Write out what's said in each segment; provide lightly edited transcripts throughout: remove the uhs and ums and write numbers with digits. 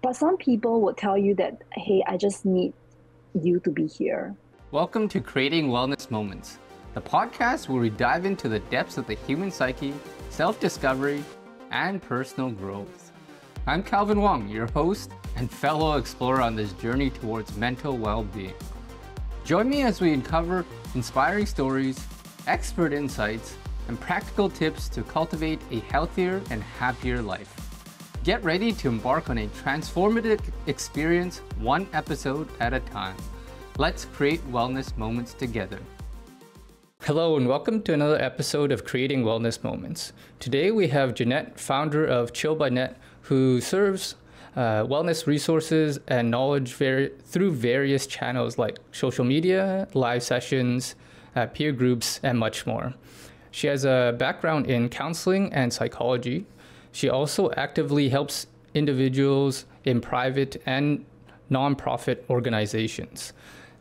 But some people would tell you that, hey, I just need you to be here. Welcome to Creating Wellness Moments, the podcast where we dive into the depths of the human psyche, self-discovery, and personal growth. I'm Calvin Wong, your host and fellow explorer on this journey towards mental well-being. Join me as we uncover inspiring stories, expert insights, and practical tips to cultivate a healthier and happier life. Get ready to embark on a transformative experience, one episode at a time. Let's create wellness moments together. Hello and welcome to another episode of Creating Wellness Moments. Today we have Jeannette, founder of ChillByNette, who serves wellness resources and knowledge through various channels like social media, live sessions, peer groups, and much more. She has a background in counseling and psychology. She also actively helps individuals in private and nonprofit organizations.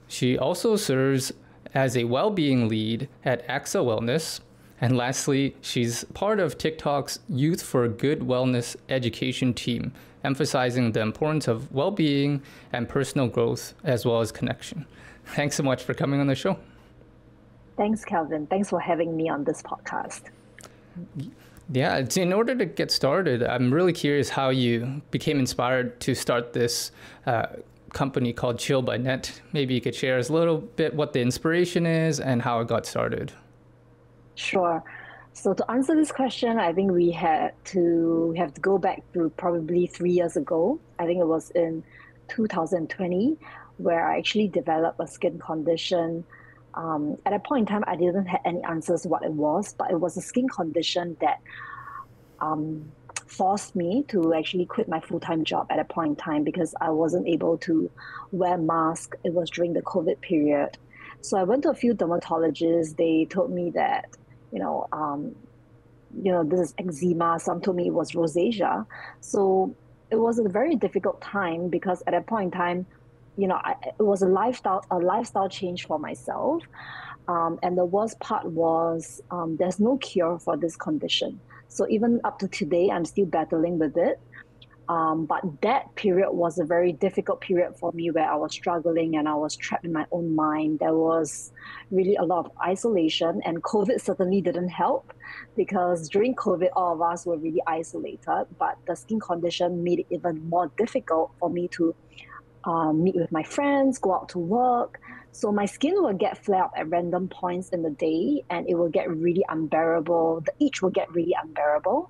She also serves as a well-being lead at Actxa Wellness. And lastly, she's part of TikTok's Youth for Good Wellness education team, emphasizing the importance of well-being and personal growth as well as connection. Thanks so much for coming on the show. Thanks, Calvin. Thanks for having me on this podcast. Yeah, in order to get started, I'm really curious how you became inspired to start this company called ChillByNette. Maybe you could share us a little bit what the inspiration is and how it got started. Sure. So to answer this question, I think we have to go back to probably 3 years ago. I think it was in 2020 where I actually developed a skin condition. At a point in time, I didn't have any answers what it was, but it was a skin condition that forced me to actually quit my full-time job at a point in time because I wasn't able to wear masks. It was during the COVID period. So I went to a few dermatologists. They told me that, this is eczema. Some told me it was rosacea. So it was a very difficult time because at a point in time, it was a lifestyle change for myself. And the worst part was there's no cure for this condition. So even up to today, I'm still battling with it. But that period was a very difficult period for me where I was struggling and I was trapped in my own mind. There was really a lot of isolation, and COVID certainly didn't help because during COVID, all of us were really isolated, but the skin condition made it even more difficult for me to meet with my friends, go out to work. So my skin will get flare up at random points in the day and it will get really unbearable. The itch will get really unbearable.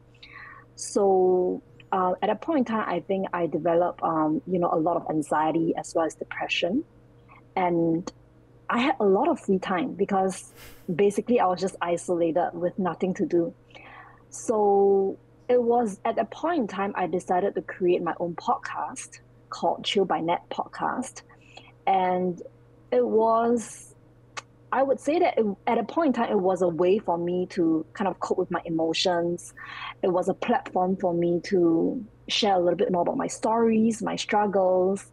So at a point in time, I think I developed, a lot of anxiety as well as depression. And I had a lot of free time because basically I was just isolated with nothing to do. So it was at a point in time, I decided to create my own podcast called ChillByNette podcast. And it was, I would say that at a point in time, it was a way for me to kind of cope with my emotions. It was a platform for me to share a little bit more about my stories, my struggles.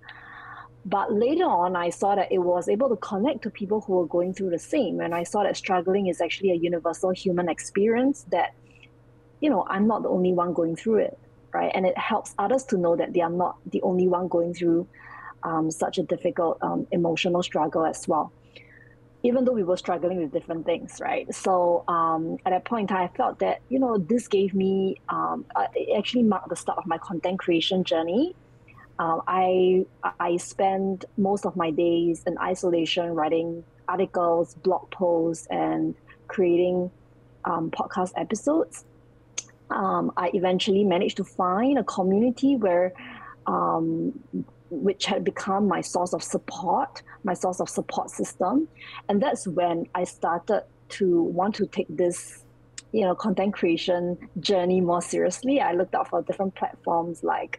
But later on, I saw that it was able to connect to people who were going through the same. And I saw that struggling is actually a universal human experience that, I'm not the only one going through it, right? And it helps others to know that they are not the only one going through such a difficult emotional struggle as well, even though we were struggling with different things, right? So at that point in time, I felt that, this gave me, it actually marked the start of my content creation journey. I spent most of my days in isolation, writing articles, blog posts, and creating podcast episodes. I eventually managed to find a community where which had become my source of support system. And that's when I started to want to take this, content creation journey more seriously. I looked out for different platforms like,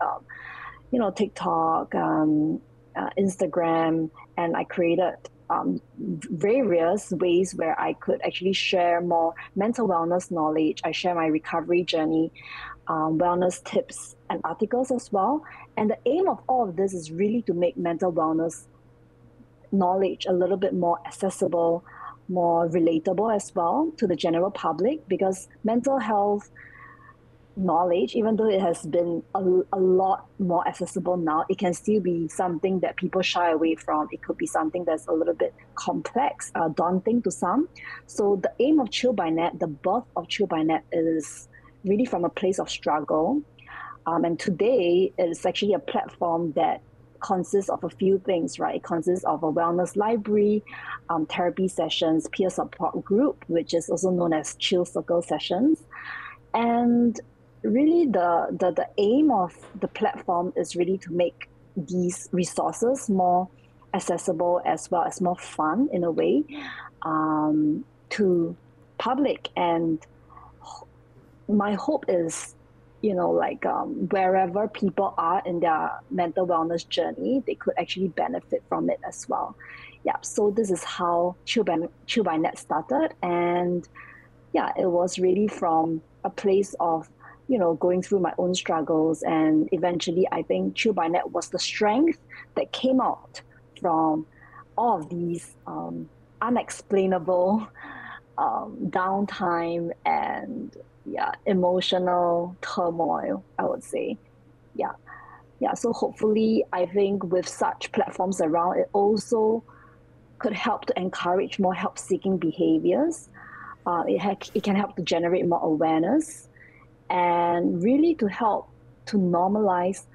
TikTok, Instagram, and I created various ways where I could actually share more mental wellness knowledge. I share my recovery journey, wellness tips and articles as well. And the aim of all of this is really to make mental wellness knowledge a little bit more accessible, more relatable as well to the general public, because mental health knowledge, even though it has been a lot more accessible now, it can still be something that people shy away from. It could be something that's a little bit complex, daunting to some. So the aim of ChillByNette, the birth of ChillByNette, is really from a place of struggle. And today it is actually a platform that consists of a few things, right? It consists of a wellness library, therapy sessions, peer support group, which is also known as Chill Circle sessions. And really the aim of the platform is really to make these resources more accessible as well as more fun in a way to public. And my hope is, wherever people are in their mental wellness journey, they could actually benefit from it as well. Yeah, so this is how ChillByNette started. And yeah, it was really from a place of going through my own struggles, and eventually I think ChillByNette was the strength that came out from all of these unexplainable downtime and emotional turmoil, I would say. So hopefully I think with such platforms around, it also could help to encourage more help-seeking behaviors. It can help to generate more awareness, and really to help to normalize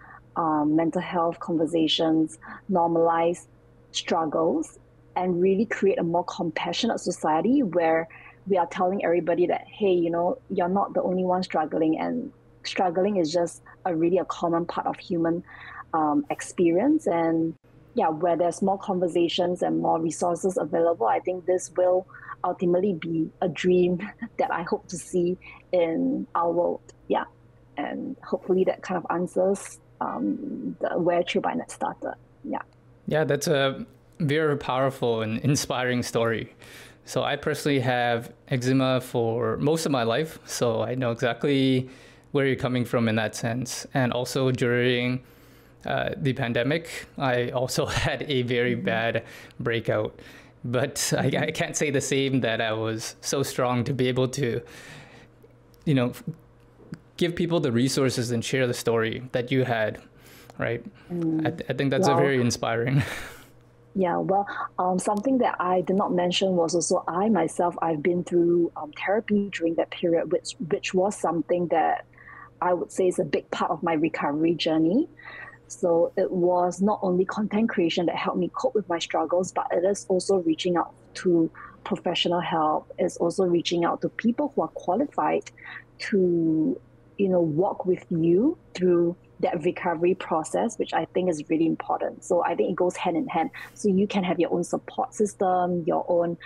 mental health conversations, normalize struggles, and really create a more compassionate society where we are telling everybody that, hey, you're not the only one struggling, and struggling is just a common part of human experience. And where there's more conversations and more resources available, I think this will ultimately be a dream that I hope to see in our world. And hopefully that kind of answers where ChillByNette started. Yeah, that's a very powerful and inspiring story. So I personally have eczema for most of my life, so I know exactly where you're coming from in that sense. And also during the pandemic, I also had a very bad breakout. But I can't say the same, that I was so strong to be able to, give people the resources and share the story that you had, right? I think that's very inspiring. Yeah, well, something that I did not mention was also I've been through therapy during that period, which was something that I would say is a big part of my recovery journey. So it was not only content creation that helped me cope with my struggles, but it is also reaching out to professional help. It's also reaching out to people who are qualified to, walk with you through that recovery process, which I think is really important. So I think it goes hand in hand. So you can have your own support system, your own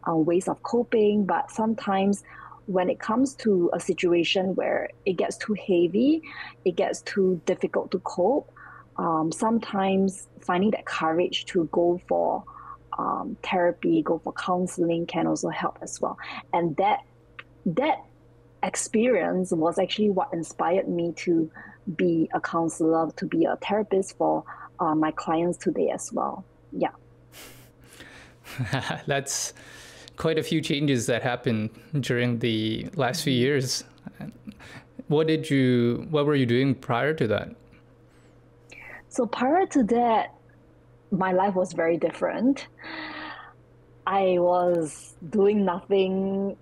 ways of coping, but sometimes when it comes to a situation where it gets too heavy, it gets too difficult to cope, sometimes finding that courage to go for therapy, go for counseling can also help as well. And that experience was actually what inspired me to be a counselor, to be a therapist for my clients today as well. Yeah. That's quite a few changes that happened during the last few years. What were you doing prior to that? So prior to that, my life was very different. I was doing nothing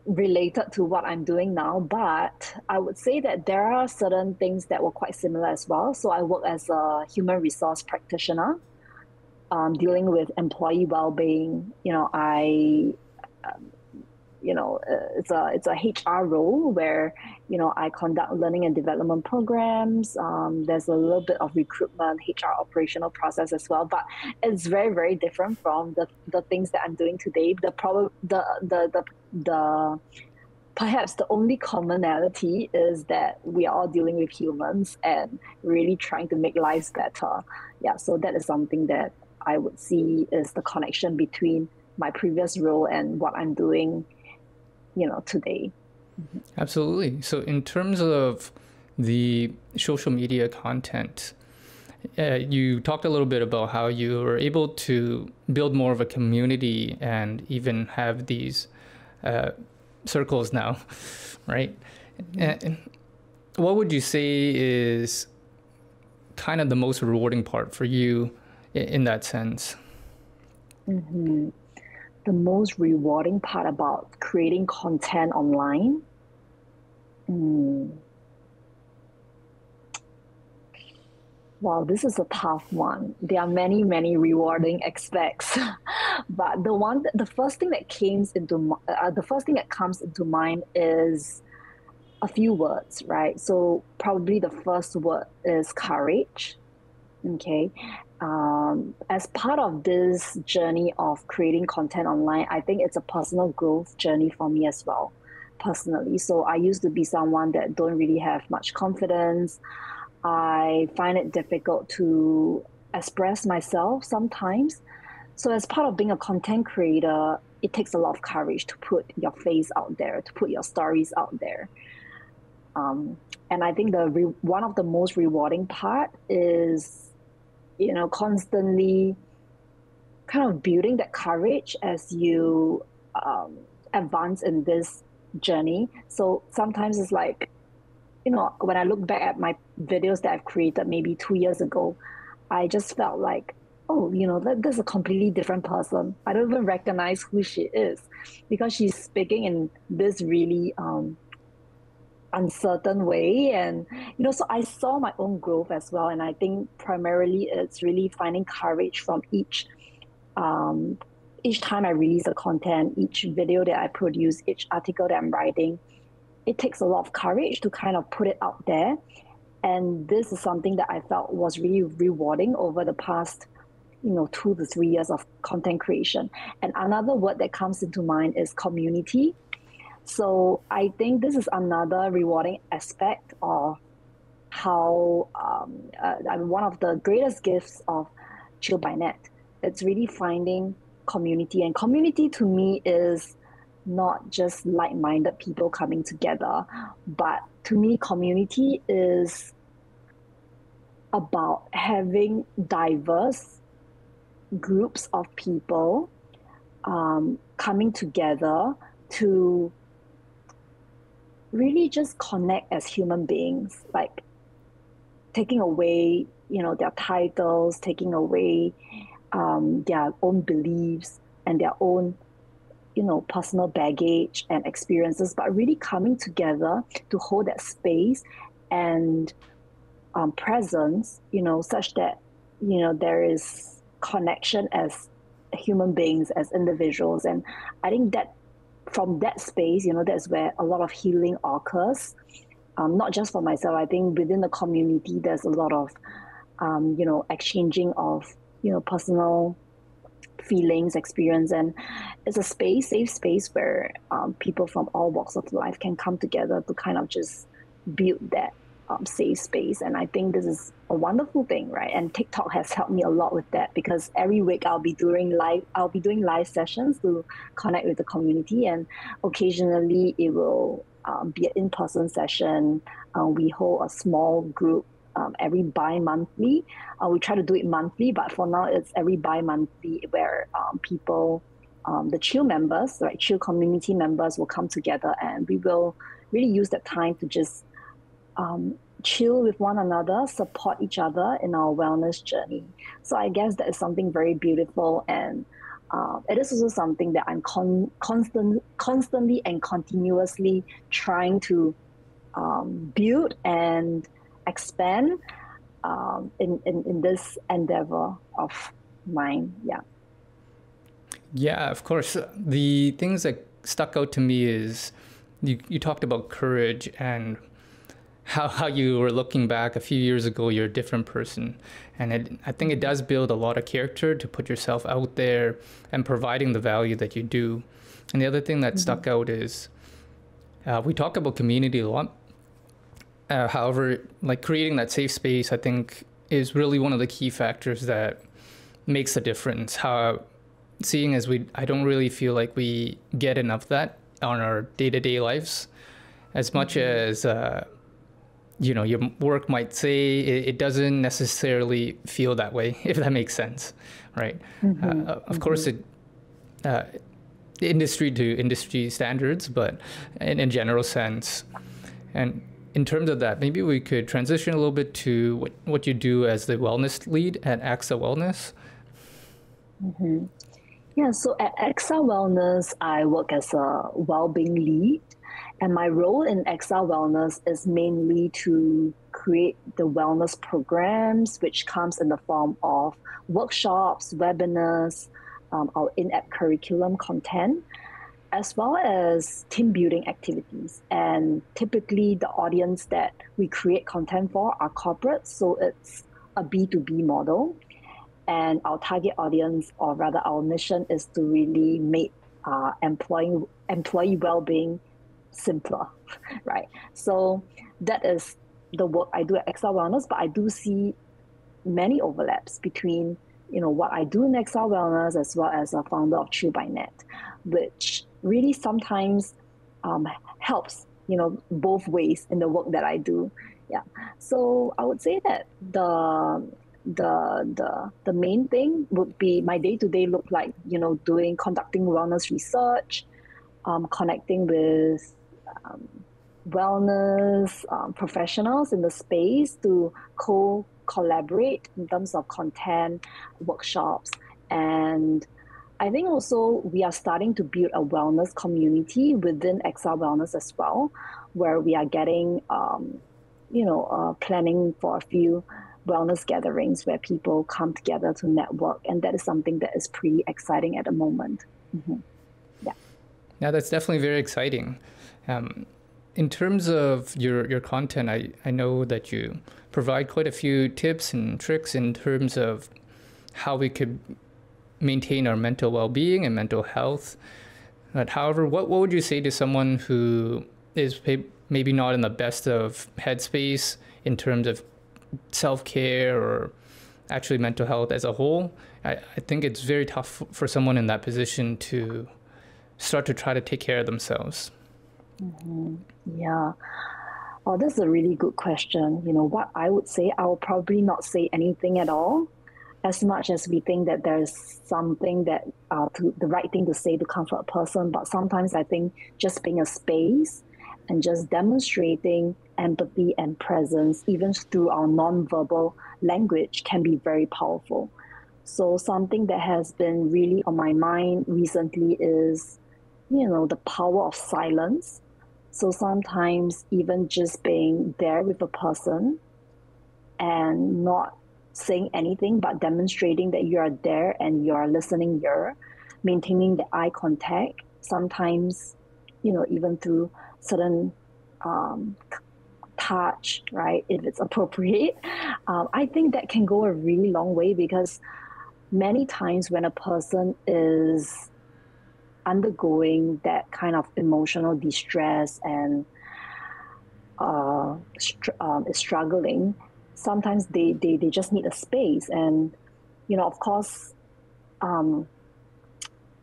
related to what I'm doing now, but I would say that there are certain things that were quite similar as well. So I work as a human resource practitioner, dealing with employee well-being. It's a HR role where, I conduct learning and development programs. There's a little bit of recruitment, HR operational process as well, but it's very, very different from the things that I'm doing today. Perhaps the only commonality is that we are all dealing with humans and really trying to make lives better. Yeah, so that is something that I would see is the connection between my previous role and what I'm doing today. Absolutely. So in terms of the social media content, you talked a little bit about how you were able to build more of a community and even have these circles now, right? And what would you say is kind of the most rewarding part for you in that sense? Mm-hmm. The most rewarding part about creating content online? Wow, this is a tough one. There are many, many rewarding aspects, but the first thing that comes into mind is a few words, right? So probably the first word is courage. Okay. As part of this journey of creating content online, I think it's a personal growth journey for me as well, personally. So I used to be someone that don't really have much confidence. I find it difficult to express myself sometimes. So as part of being a content creator, it takes a lot of courage to put your face out there, to put your stories out there. And I think one of the most rewarding part is, constantly kind of building that courage as you advance in this journey. So sometimes it's like, when I look back at my videos that I've created maybe 2 years ago, I just felt like, oh, that's a completely different person. I don't even recognize who she is because she's speaking in this really uncertain way. And, so I saw my own growth as well. And I think primarily it's really finding courage from each time I release a content, each video that I produce, each article that I'm writing. It takes a lot of courage to kind of put it out there. And this is something that I felt was really rewarding over the past, 2 to 3 years of content creation. And another word that comes into mind is community. So I think this is another rewarding aspect of how one of the greatest gifts of ChillByNette. It's really finding community. And community to me is not just like-minded people coming together, but to me, community is about having diverse groups of people coming together to really just connect as human beings, like taking away, their titles, taking away their own beliefs and their own personal baggage and experiences, but really coming together to hold that space and presence, such that, there is connection as human beings, as individuals. And I think that from that space, that's where a lot of healing occurs. Not just for myself, I think within the community, there's a lot of, exchanging of, personal feelings, experience, and it's a safe space where people from all walks of life can come together to kind of just build that safe space. And I think this is a wonderful thing, right? And TikTok has helped me a lot with that, because every week I'll be doing live sessions to connect with the community, and occasionally it will be an in-person session. We hold a small group every bi-monthly. We try to do it monthly, but for now it's every bi-monthly, where people, the Chill members, right, Chill community members will come together, and we will really use that time to just chill with one another, support each other in our wellness journey. So I guess that is something very beautiful, and it is also something that I'm constantly and continuously trying to build and expand in this endeavor of mine. Yeah, of course. The things that stuck out to me is you talked about courage and how you were looking back a few years ago, you're a different person. And I think it does build a lot of character to put yourself out there and providing the value that you do. And the other thing that stuck out is we talk about community a lot. However, like creating that safe space, I think is really one of the key factors that makes a difference. Seeing as I don't really feel like we get enough of that on our day-to-day lives, as much as your work might say, it doesn't necessarily feel that way, if that makes sense, right? Of course, industry to industry standards, but in a general sense, And in terms of that, maybe we could transition a little bit to what you do as the wellness lead at Actxa Wellness. Mm-hmm. Yeah, so at Actxa Wellness, I work as a well-being lead, and my role in Actxa Wellness is mainly to create the wellness programs, which comes in the form of workshops, webinars, our in-app curriculum content, as well as team building activities. And typically the audience that we create content for are corporates, so it's a B2B model. And our target audience, or rather our mission, is to really make employee well-being simpler, right? So that is the work I do at Actxa Wellness, but I do see many overlaps between what I do in Actxa Wellness as well as a founder of ChillByNette, which really sometimes helps both ways in the work that I do. Yeah, so I would say that the main thing would be my day-to-day look like conducting wellness research, connecting with wellness professionals in the space to collaborate in terms of content, workshops, and I think also we are starting to build a wellness community within Actxa Wellness as well, where we are getting planning for a few wellness gatherings where people come together to network, and that is something that is pretty exciting at the moment. Mm-hmm. Yeah, that's definitely very exciting. In terms of your content, I know that you provide quite a few tips and tricks in terms of how we could maintain our mental well-being and mental health. But however, what would you say to someone who is maybe not in the best of headspace in terms of self-care or actually mental health as a whole? I think it's very tough for someone in that position to start to try to take care of themselves. Mm-hmm. Yeah. Oh, that's a really good question. What I would say, I will probably not say anything at all, as much as we think that there's something that the right thing to say to comfort a person. But sometimes I think just being a space and just demonstrating empathy and presence, even through our nonverbal language, can be very powerful. So something that has been really on my mind recently is, the power of silence. So sometimes even just being there with a person and not saying anything, but demonstrating that you are there and you are listening, you're maintaining the eye contact, sometimes, even through certain touch, right, if it's appropriate. I think that can go a really long way, because many times when a person is undergoing that kind of emotional distress and is struggling, sometimes they just need a space. And, of course,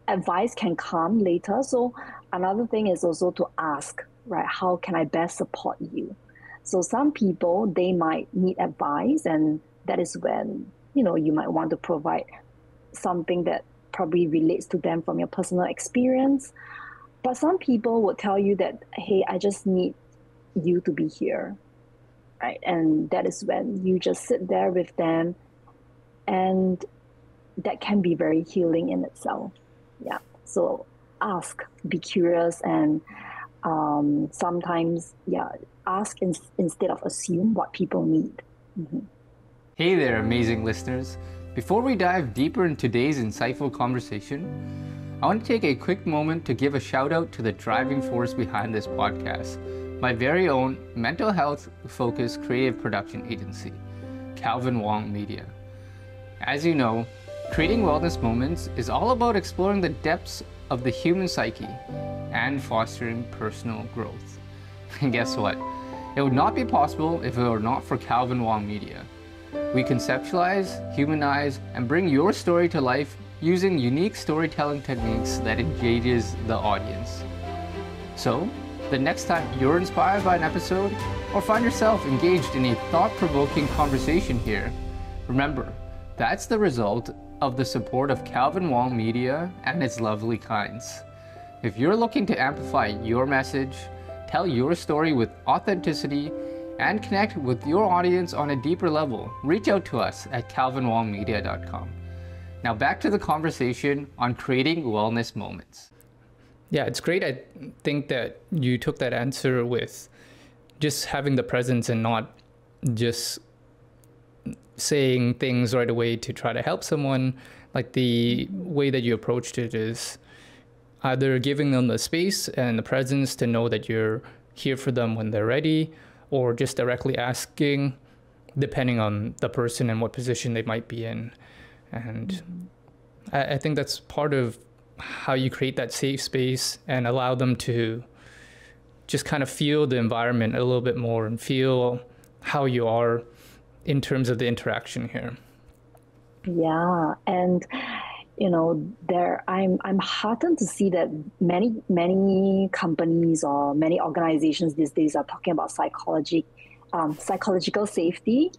advice can come later. So another thing is also to ask, right, how can I best support you? So some people, they might need advice, and that is when, you might want to provide something that probably relates to them from your personal experience. But some people would tell you that, hey, I just need you to be here, right? And that is when you just sit there with them, and that can be very healing in itself. Yeah. So ask, be curious, and sometimes, ask instead of assume what people need. Mm-hmm. Hey there, amazing listeners. Before we dive deeper into today's insightful conversation, I want to take a quick moment to give a shout out to the driving force behind this podcast, my very own mental health focused creative production agency, Calvin Wong Media. As you know, creating wellness moments is all about exploring the depths of the human psyche and fostering personal growth. And guess what? It would not be possible if it were not for Calvin Wong Media. We conceptualize, humanize, and bring your story to life using unique storytelling techniques that engages the audience. So, the next time you're inspired by an episode or find yourself engaged in a thought-provoking conversation here, remember, that's the result of the support of Calvin Wong Media and its lovely kinds. If you're looking to amplify your message, tell your story with authenticity, and connect with your audience on a deeper level, reach out to us at calvinwongmedia.com. Now back to the conversation on creating wellness moments. Yeah, it's great. I think that you took that answer with just having the presence and not just saying things right away to try to help someone. Like the way that you approached it is either giving them the space and the presence to know that you're here for them when they're ready, or just directly asking, depending on the person and what position they might be in. And I think that's part of how you create that safe space and allow them to just kind of feel the environment a little bit more and feel how you are in terms of the interaction here. Yeah, and I'm heartened to see that many companies or many organizations these days are talking about psychological safety,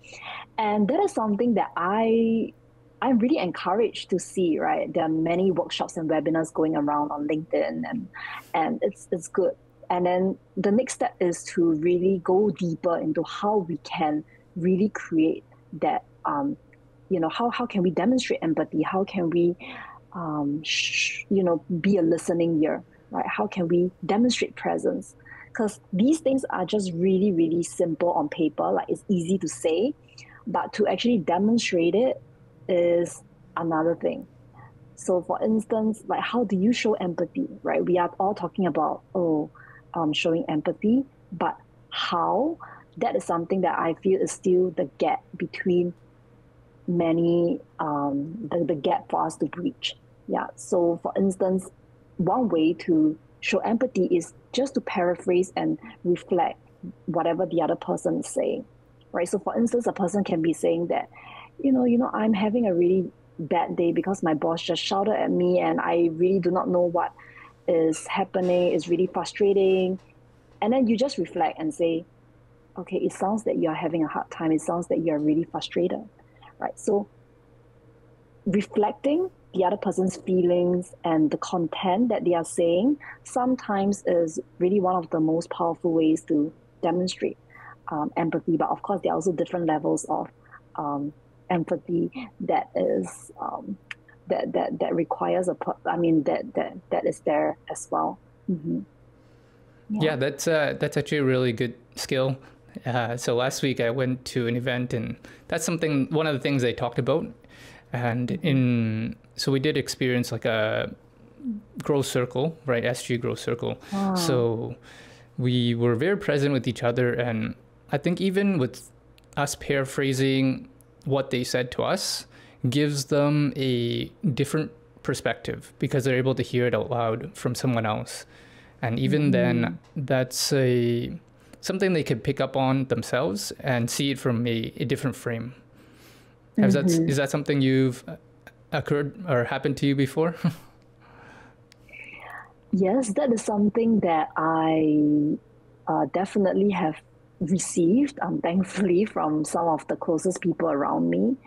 and that is something that I'm really encouraged to see. Right, there are many workshops and webinars going around on LinkedIn, and it's good. And then the next step is to really go deeper into how we can really create that. How can we demonstrate empathy? How can we, be a listening ear, right? How can we demonstrate presence? Because these things are just really, really simple on paper. Like, it's easy to say, but to actually demonstrate it is another thing. So for instance, like, how do you show empathy, right? We are all talking about, showing empathy, but how? That is something that I feel is still the gap between many, the gap for us to breach. Yeah. So for instance, one way to show empathy is just to paraphrase and reflect whatever the other person is saying, right? So for instance, a person can be saying that, I'm having a really bad day because my boss just shouted at me and I really do not know what is happening. It's really frustrating. And then you just reflect and say, okay, it sounds that you're having a hard time. It sounds that you're really frustrated. Right. So reflecting the other person's feelings and the content that they are saying sometimes is really one of the most powerful ways to demonstrate empathy. But of course, there are also different levels of empathy that is that requires that is there as well. Mm-hmm. Yeah, that's actually a really good skill. So last week I went to an event, and that's one of the things they talked about. And so we did experience like a growth circle, right? SG growth circle. Wow. So we were very present with each other. And I think even with us paraphrasing what they said to us gives them a different perspective because they're able to hear it out loud from someone else. And even then, that's something they could pick up on themselves and see it from a different frame. Is that something you've occurred or happened to you before? Yes, that is something that I definitely have received, thankfully, from some of the closest people around me.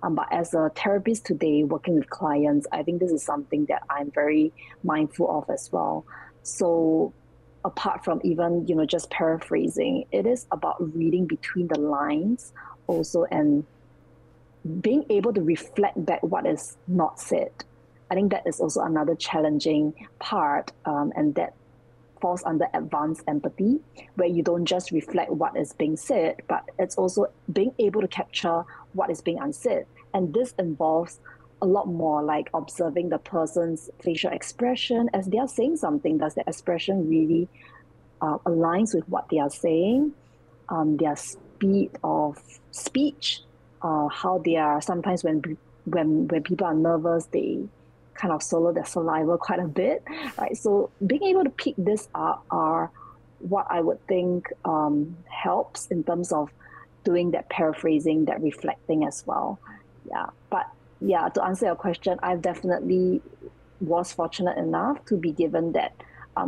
But as a therapist today, working with clients, I think this is something that I'm very mindful of as well. So apart from even, just paraphrasing, it is about reading between the lines also and being able to reflect back what is not said. I think that is also another challenging part, and that falls under advanced empathy, where you don't just reflect what is being said, but it's also being able to capture what is being unsaid. And this involves a lot more, like observing the person's facial expression as they are saying something. Does the expression really aligns with what they are saying? Their speed of speech, how they are. Sometimes when people are nervous, they kind of swallow their saliva quite a bit, right? So being able to pick this up are what I would think helps in terms of doing that paraphrasing, that reflecting as well. Yeah, but yeah, to answer your question, I definitely was fortunate enough to be given that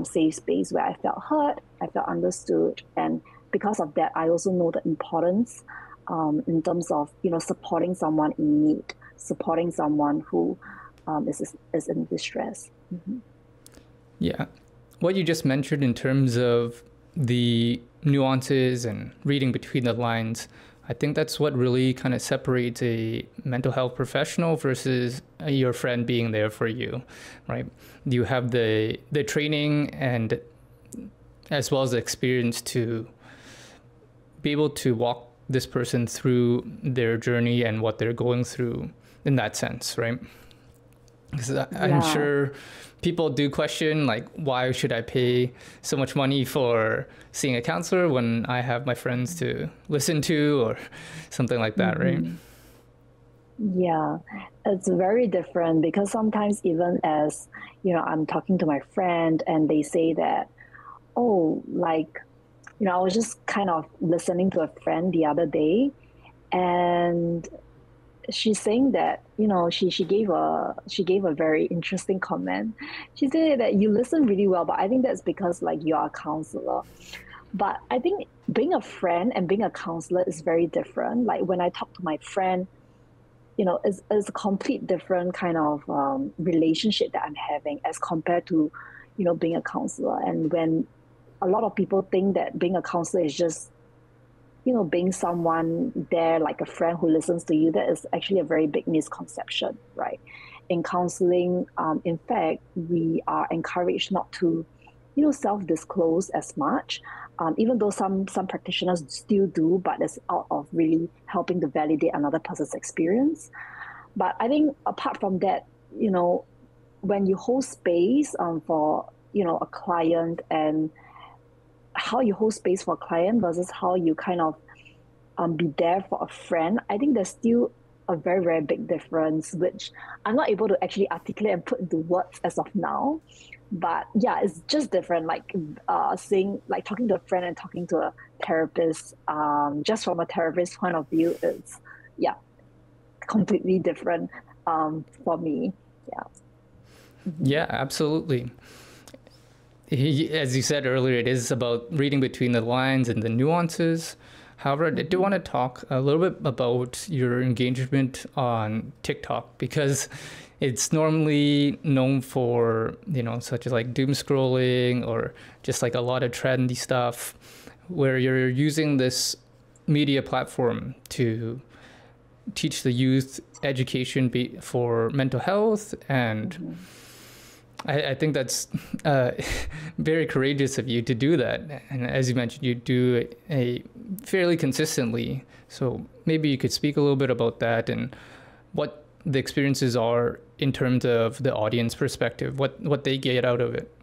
safe space where I felt heard, I felt understood, and because of that, I also know the importance in terms of supporting someone in need, supporting someone who is in distress. Mm-hmm. Yeah, what you just mentioned in terms of the nuances and reading between the lines, I think that's what really kind of separates a mental health professional versus your friend being there for you, right? You have the training and as well as the experience to be able to walk this person through their journey and what they're going through in that sense, right? Because I'm sure people do question, like, why should I pay so much money for seeing a counselor when I have my friends to listen to or something like that, right? Yeah, it's very different because sometimes even as, I'm talking to my friend and they say that, oh, like, I was just kind of listening to a friend the other day and she's saying that, she gave a very interesting comment. She said that you listen really well, but I think that's because like you are a counselor. But I think being a friend and being a counselor is very different. Like when I talk to my friend, it's a complete different kind of relationship that I'm having as compared to, being a counselor. And when a lot of people think that being a counselor is just, being someone there, like a friend who listens to you, that is actually a very big misconception, right? In counseling, in fact, we are encouraged not to, self-disclose as much, even though some practitioners still do, but it's out of really helping to validate another person's experience. But I think apart from that, when you hold space for, a client and how you hold space for a client versus how you kind of be there for a friend, I think there's still a very, very big difference, which I'm not able to actually articulate and put into words as of now. But yeah, it's just different, like talking to a friend and talking to a therapist, just from a therapist's point of view, it's, completely different for me. Yeah. Yeah, absolutely. As you said earlier, it is about reading between the lines and the nuances. However, I do want to talk a little bit about your engagement on TikTok, because it's normally known for, such as like doom scrolling or just like a lot of trendy stuff where you're using this media platform to teach the youth education for mental health. And I think that's very courageous of you to do that. And as you mentioned, you do a fairly consistently. So maybe you could speak a little bit about that and what the experiences are in terms of the audience perspective, what they get out of it.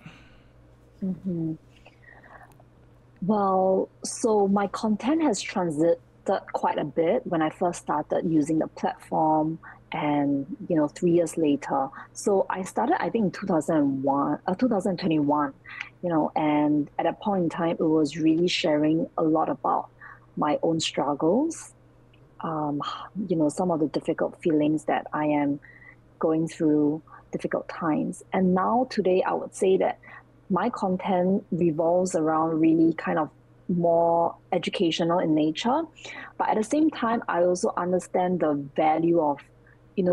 Well, so my content has transited quite a bit when I first started using the platform and 3 years later. So I started, I think, in 2021, and at that point in time, it was really sharing a lot about my own struggles, some of the difficult feelings that I am going through, difficult times. And now today, I would say that my content revolves around really kind of more educational in nature. But at the same time, I also understand the value of,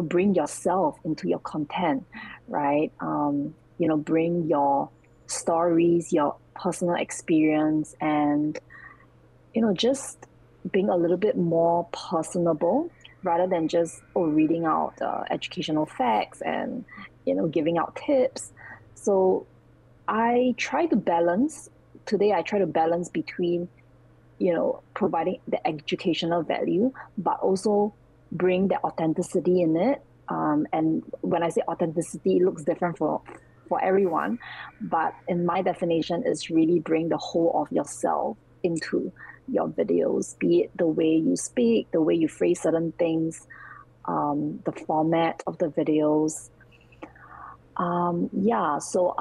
bring yourself into your content, right? Bring your stories, your personal experience, and, just being a little bit more personable rather than just reading out educational facts and, giving out tips. So I try to balance between, providing the educational value, but also bring the authenticity in it. And when I say authenticity, it looks different for everyone. But in my definition, is really bring the whole of yourself into your videos, be it the way you speak, the way you phrase certain things, the format of the videos. So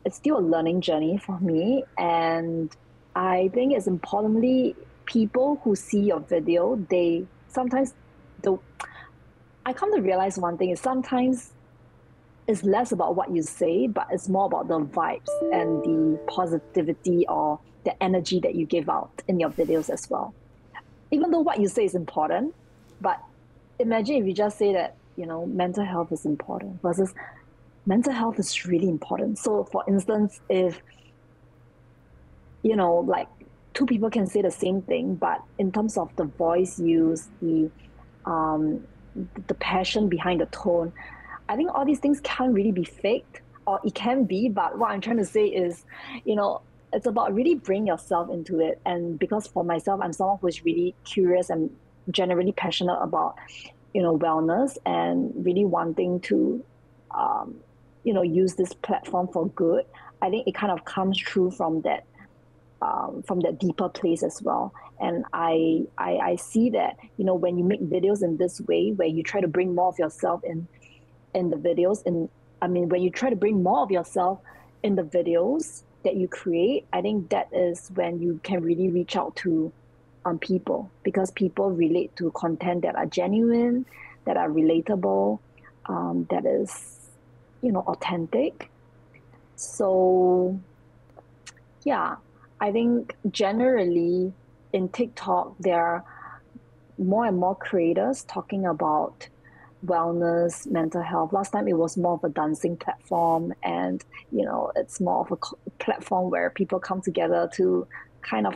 it's still a learning journey for me. And I think it's importantly, people who see your video, I come to realize one thing is sometimes it's less about what you say, but it's more about the vibes and the positivity or the energy that you give out in your videos as well. Even though what you say is important, but imagine if you just say that, mental health is important versus mental health is really important. So for instance, if like two people can say the same thing, but in terms of the voice use, um, the passion behind the tone, I think all these things can't really be faked, or it can be, but what I'm trying to say is, it's about really bring yourself into it. And because for myself, I'm someone who's really curious and generally passionate about, wellness and really wanting to, um, use this platform for good. I think it kind of comes through from that deeper place as well. And I see that, when you make videos in this way, where you try to bring more of yourself in the videos, when you try to bring more of yourself in the videos that you create, I think that is when you can really reach out to people, because people relate to content that are genuine, that are relatable, that is, authentic. So yeah, I think generally in TikTok, there are more and more creators talking about wellness, mental health. Last time it was more of a dancing platform, and it's more of a platform where people come together to kind of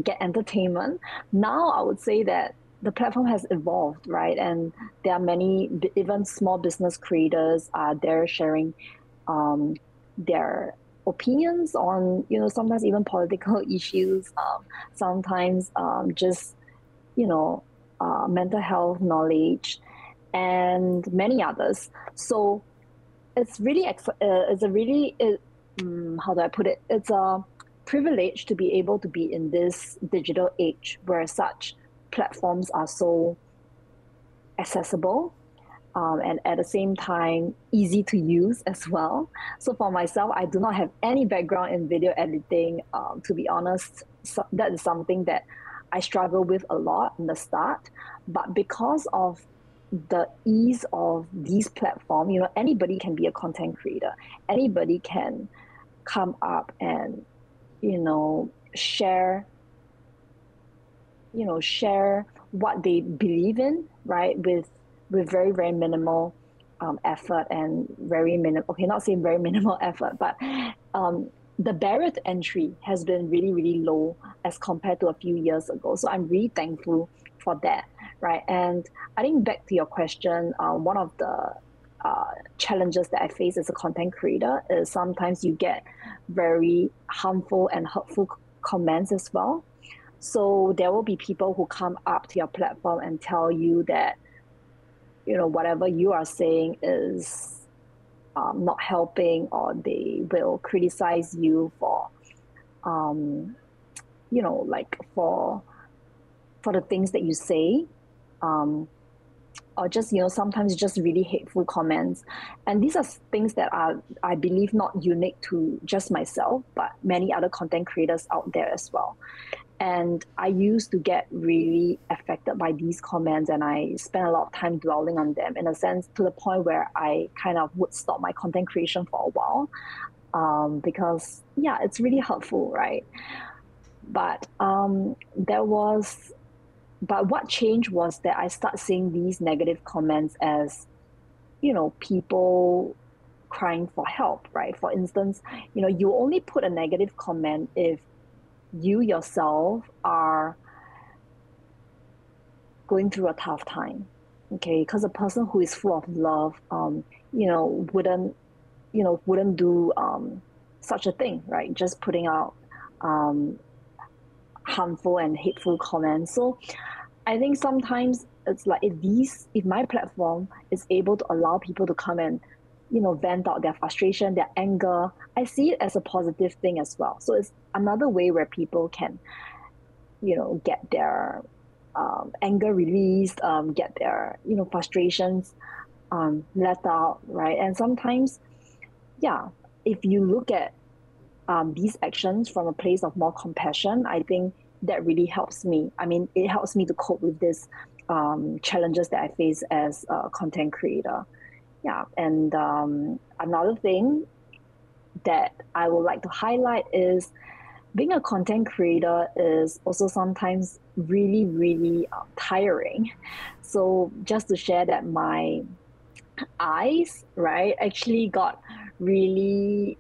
get entertainment. Now I would say that the platform has evolved, right? And there are many, even small business creators are there sharing their opinions on, sometimes even political issues, sometimes just, mental health knowledge, and many others. So it's really, how do I put it? It's a privilege to be able to be in this digital age where such platforms are so accessible, and at the same time easy to use as well. So for myself, I do not have any background in video editing. To be honest, that is something that I struggle with a lot in the start. But because of the ease of these platforms, anybody can be a content creator. Anybody can come up and, share share what they believe in, right? With very, very minimal effort, and not saying very minimal effort, but the barrier to entry has been really, really low as compared to a few years ago. So I'm really thankful for that, right? And I think back to your question, one of the challenges that I face as a content creator is sometimes you get very harmful and hurtful comments as well. So there will be people who come up to your platform and tell you that, whatever you are saying is not helping, or they will criticize you for, like for the things that you say, or just, sometimes just really hateful comments. And these are things that are, I believe, not unique to just myself, but many other content creators out there as well. And I used to get really affected by these comments, and I spent a lot of time dwelling on them, in a sense, to the point where I kind of would stop my content creation for a while, because it's really hurtful, right? But what changed was that I started seeing these negative comments as, people crying for help, right? For instance, you only put a negative comment if you yourself are going through a tough time, okay? Because a person who is full of love, wouldn't do such a thing, right? Just putting out harmful and hateful comments. So I think sometimes it's like, if my platform is able to allow people to come and, vent out their frustration, their anger, I see it as a positive thing as well. So it's another way where people can, get their anger released, get their, frustrations let out, right? And sometimes, if you look at these actions from a place of more compassion, I think that really helps me. I mean, it helps me to cope with these challenges that I face as a content creator. Yeah, and another thing that I would like to highlight is being a content creator is also sometimes really, really tiring. So just to share that my eyes, right, actually got really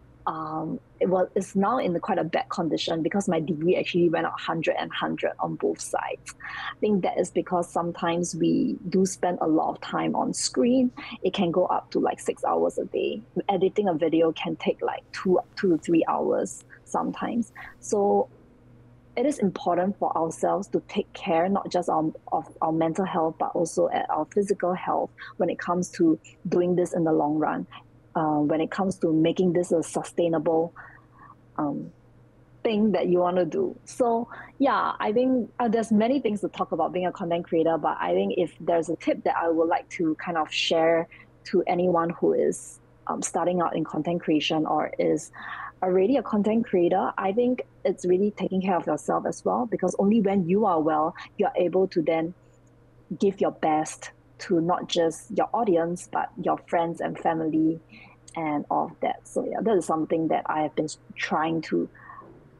it's now in quite a bad condition because my degree actually went out 100 and 100 on both sides. I think that is because sometimes we do spend a lot of time on screen. It can go up to like 6 hours a day. Editing a video can take like two to 3 hours sometimes. So it is important for ourselves to take care, not just of our mental health, but also at our physical health when it comes to doing this in the long run. When it comes to making this a sustainable thing that you want to do. So yeah, I think there's many things to talk about being a content creator, but I think if there's a tip that I would like to kind of share to anyone who is starting out in content creation or is already a content creator, I think it's really taking care of yourself as well, because only when you are well, you're able to then give your best to not just your audience, but your friends and family and all of that. So yeah, that is something that I have been trying to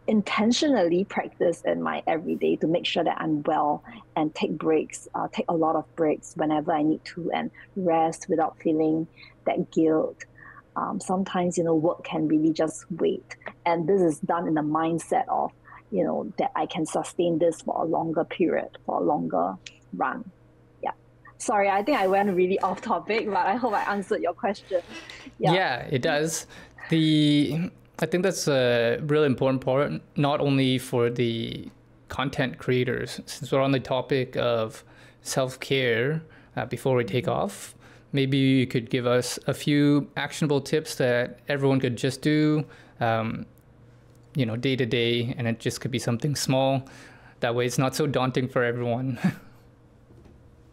intentionally practice in my everyday to make sure that I'm well and take breaks, take a lot of breaks whenever I need to, and rest without feeling that guilt. Sometimes, work can really just wait. And this is done in the mindset of, that I can sustain this for a longer period, for a longer run. Yeah. Sorry, I think I went really off topic, but I hope I answered your question. Yeah, it does. I think that's a really important part, not only for the content creators. Since we're on the topic of self-care, before we take off, maybe you could give us a few actionable tips that everyone could just do, day to day, and it just could be something small. That way it's not so daunting for everyone.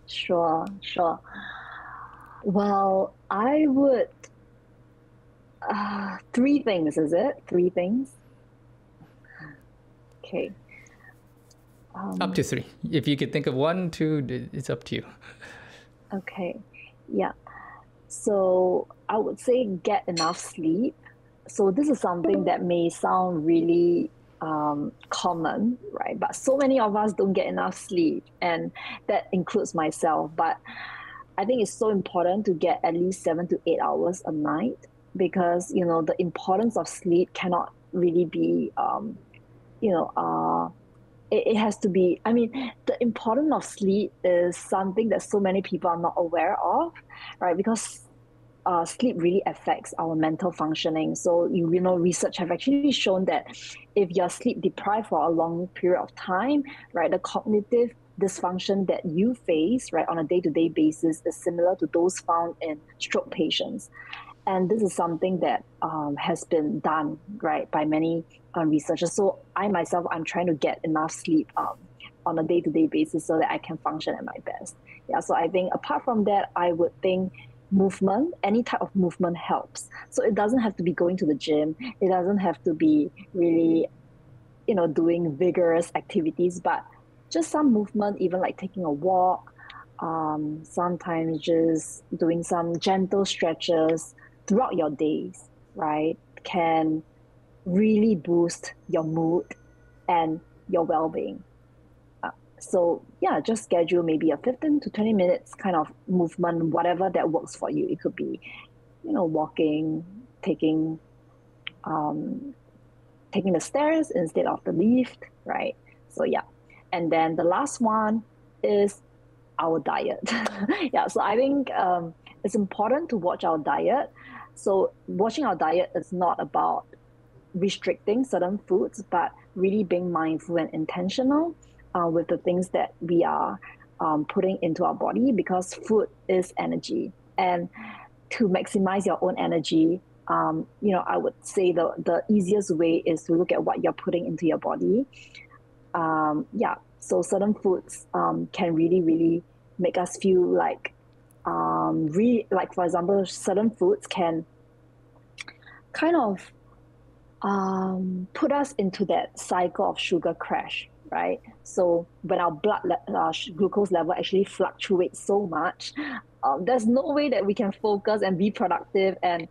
Sure. Well, I would, 3 things, is it? 3 things? Okay. Up to 3. If you could think of 1, 2, it's up to you. Okay. Yeah. So I would say get enough sleep. So this is something that may sound really common, right? But so many of us don't get enough sleep, and that includes myself. But I think it's so important to get at least 7 to 8 hours a night, because the importance of sleep cannot really be it has to be, the importance of sleep is something that so many people are not aware of, right? Because sleep really affects our mental functioning. So, research have actually shown that if you're sleep deprived for a long period of time, right, the cognitive dysfunction that you face, right, on a day-to-day basis is similar to those found in stroke patients. And this is something that has been done, right, by many researchers. So I'm trying to get enough sleep on a day-to-day basis so that I can function at my best. Yeah, so I think apart from that, I would think movement, any type of movement helps. So it doesn't have to be going to the gym. It doesn't have to be really, doing vigorous activities, but just some movement, even like taking a walk, sometimes just doing some gentle stretches throughout your days, right, can really boost your mood and your well-being. So yeah, just schedule maybe a 15 to 20 minutes kind of movement, whatever that works for you. It could be, walking, taking the stairs instead of the lift, right? So yeah. And then the last one is our diet. Yeah, so I think it's important to watch our diet. So watching our diet is not about restricting certain foods, but really being mindful and intentional with the things that we are putting into our body, because food is energy. And to maximize your own energy, I would say the easiest way is to look at what you're putting into your body. So certain foods can really, really make us feel like, like for example, certain foods can kind of put us into that cycle of sugar crash, right? So when our glucose level actually fluctuates so much, there's no way that we can focus and be productive and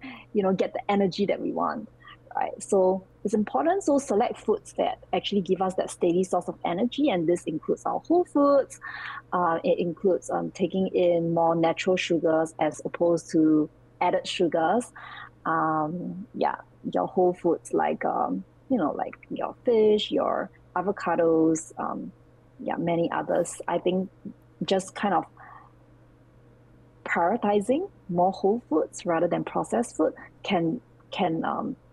get the energy that we want, right? So it's important. So select foods that actually give us that steady source of energy, and this includes our whole foods. It includes taking in more natural sugars as opposed to added sugars. your whole foods, like like your fish, your avocados, many others. I think just kind of prioritizing more whole foods rather than processed food can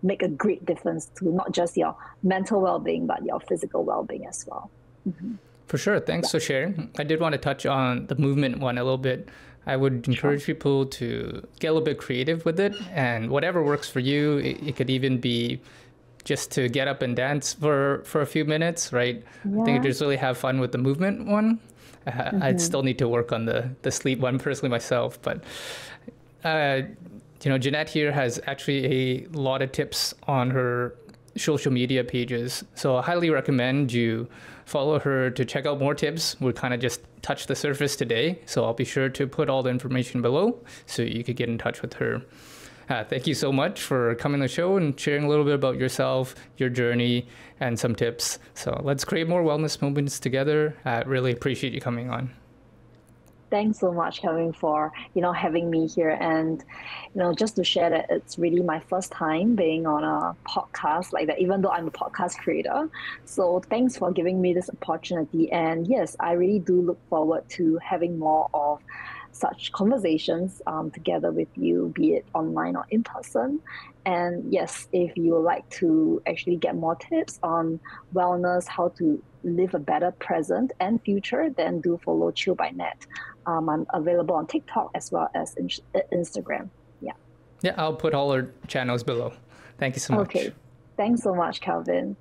make a great difference to not just your mental well-being, but your physical well-being as well. Mm-hmm. For sure. Thanks for sharing. I did want to touch on the movement one a little bit. I would encourage people to get a little bit creative with it, and whatever works for you. It could even be just to get up and dance for a few minutes, right? I think just really have fun with the movement one. I'd still need to work on the sleep one personally myself, but Jeannette here has actually a lot of tips on her social media pages, so I highly recommend you follow her to check out more tips. We kind of just touched the surface today, so I'll be sure to put all the information below so you could get in touch with her. Thank you so much for coming on the show and sharing a little bit about yourself, your journey, and some tips. So let's create more wellness moments together. Really appreciate you coming on. Thanks so much, Kevin, for having me here, and just to share that it's really my first time being on a podcast like that, even though I'm a podcast creator. So thanks for giving me this opportunity, and yes, I really do look forward to having more of such conversations together with you, be it online or in person. And yes, if you would like to actually get more tips on wellness, how to live a better present and future, then do follow ChillByNette. I'm available on TikTok as well as Instagram. Yeah, I'll put all our channels below. Thank you so much. Okay. Thanks so much, Calvin.